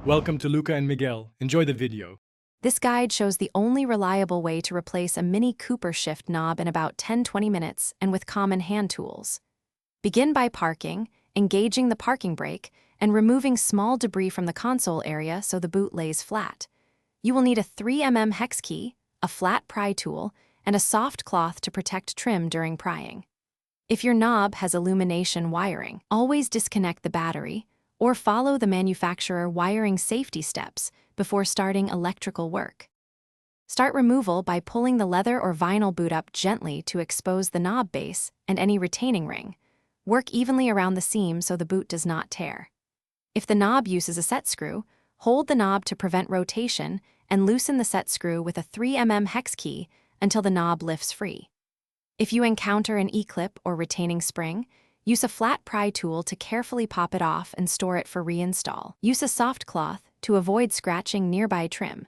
Welcome to Luca and Miguel. Enjoy the video. This guide shows the only reliable way to replace a Mini Cooper shift knob in about 10-20 minutes and with common hand tools. Begin by parking, engaging the parking brake, and removing small debris from the console area so the boot lays flat. You will need a 3mm hex key, a flat pry tool, and a soft cloth to protect trim during prying. If your knob has illumination wiring, always disconnect the battery or follow the manufacturer wiring safety steps before starting electrical work. Start removal by pulling the leather or vinyl boot up gently to expose the knob base and any retaining ring. Work evenly around the seam so the boot does not tear. If the knob uses a set screw, hold the knob to prevent rotation and loosen the set screw with a 3mm hex key until the knob lifts free. If you encounter an E-clip or retaining spring, use a flat pry tool to carefully pop it off and store it for reinstall. Use a soft cloth to avoid scratching nearby trim.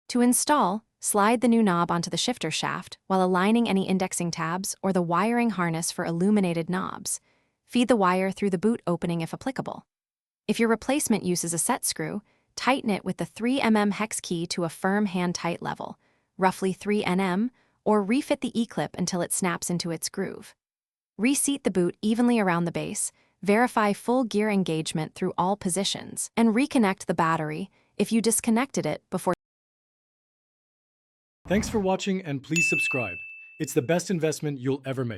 To install, slide the new knob onto the shifter shaft while aligning any indexing tabs or the wiring harness for illuminated knobs. Feed the wire through the boot opening if applicable. If your replacement uses a set screw, tighten it with the 3mm hex key to a firm hand-tight level, roughly 3 nm, or refit the E-clip until it snaps into its groove. Reseat the boot evenly around the base, verify full gear engagement through all positions, and reconnect the battery if you disconnected it before. Thanks for watching and please subscribe. It's the best investment you'll ever make.